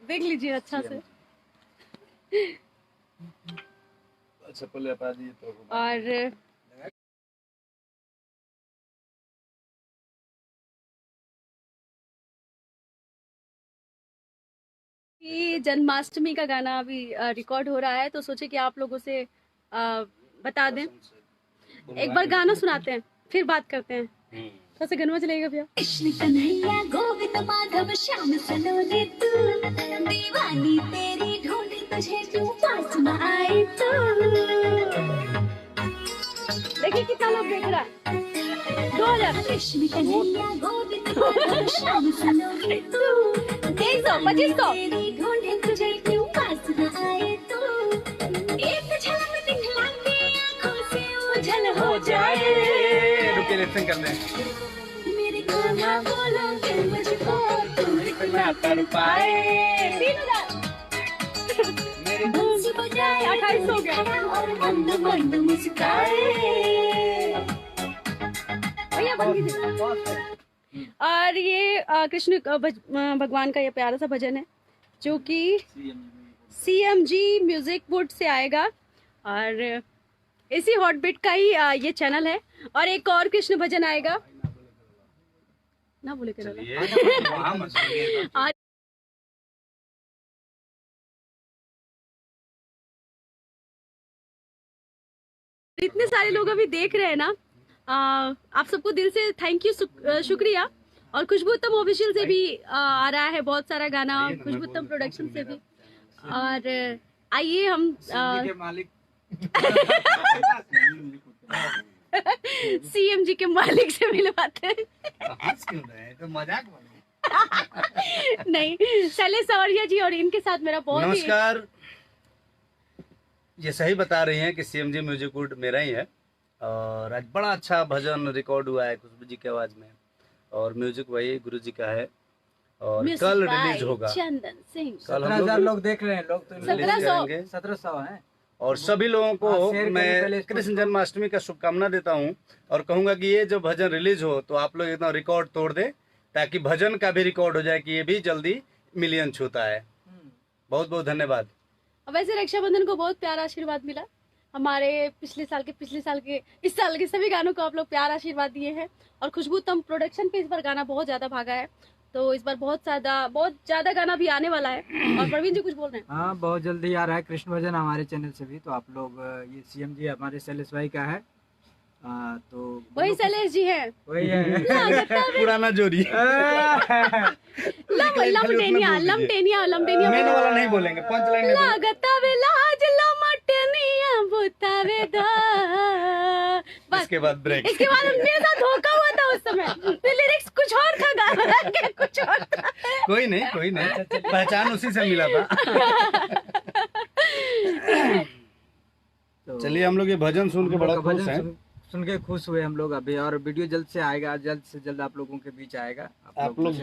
देख लीजिए अच्छा से। अच्छा पहले अपना दिए तो और ये जन्माष्टमी का गाना अभी रिकॉर्ड हो रहा है, तो सोचे कि आप लोगों से बता दें। एक बार गाना सुनाते हैं, फिर बात करते हैं। थोड़ा सा गनवा चलेगा भैया। कृष्ण कन्हैया गोविंद माधव श्याम सलोने तू, दीवानी तेरी ढूंढ तुझे क्यों पास न आए तू। देखिए कितना लोग देख रहा है। 2000। कृष्ण कन्हैया गोविंद माधव श्याम सलोने तू, 2300 2500 ढूंढ तुझे क्यों पास न आए तू। एक झलक दिखला के आंखों से ओझल हो जाए। रुके लिसन करने मेरे गाना बोलो कि मुझको तू इतना कर पाए। 3000। मेरे बंसी बजाए 28 हो गया और मंद मंद मुस्काए। भैया बंद कीजिए। और ये कृष्ण भगवान का ये प्यारा सा भजन है जो कि CMG म्यूजिक वुड से आएगा, और इसी हॉटबीट का ही ये चैनल है। और एक और कृष्ण भजन आएगा ना, बोले कर इतने सारे लोग अभी देख रहे हैं ना, आप सबको दिल से थैंक यू, शुक्रिया। और खुशबूतम ऑफिशियल से भी आ रहा है बहुत सारा गाना, खुशबूतम प्रोडक्शन से भी। और आइए हम CMG के मालिक से मिलवाते हैं। तो मजाक नहीं, शैलेश सवरिया जी और इनके साथ मेरा बहुत नमस्कार। ये सही बता रही हैं कि CMG म्यूजिक वुड मेरा ही है, और आज बड़ा अच्छा भजन रिकॉर्ड हुआ है खुशबू जी की आवाज में, और म्यूजिक वही गुरु जी का है, और कल रिलीज होगा। चंदन सिंह। 17,000 लोग देख रहे हैं, लोग तो 1700 है। और सभी लोगों को मैं कृष्ण जन्माष्टमी का शुभकामना देता हूं, और कहूंगा कि ये जो भजन रिलीज हो तो आप लोग एकदम रिकॉर्ड तोड़ दे, ताकि भजन का भी रिकॉर्ड हो जाए कि ये भी जल्दी मिलियन छूता है। बहुत बहुत धन्यवाद। वैसे रक्षाबंधन को बहुत प्यारा आशीर्वाद मिला हमारे पिछले साल के इस साल के सभी गानों को आप लोग प्यारा आशीर्वाद दिए हैं। और खुशबूतम प्रोडक्शन पे इस बार गाना बहुत ज्यादा भागा है, तो इस बार बहुत ज्यादा गाना भी आने वाला है। और प्रवीण जी कुछ बोल रहे हैं? हाँ, बहुत जल्दी आ रहा है कृष्ण भजन हमारे चैनल से भी, तो आप लोग ये CMG हमारे शैलेश भाई का है, तो वही शैलेश जी है, वही है पुराना जोड़ी। लमटेनिया मेन वाला नहीं बोलेंगे, पंच लाइन में लागता वे लाज लमटनिया बुतावे दा। बस इसके बाद ब्रेक। इसके बाद मेरे साथ धोखा हुआ था उस समय, तो लिरिक्स कुछ और था, गाना के कुछ और था। कोई नहीं, पहचान उसी से मिला था। चलिए, हम लोग ये भजन सुन के बड़ा खुश हैं। सुन के खुश हुए हम लोग अभी, और वीडियो जल्द से आएगा, जल्द से जल्द आप लोगों के बीच आएगा। आप लोग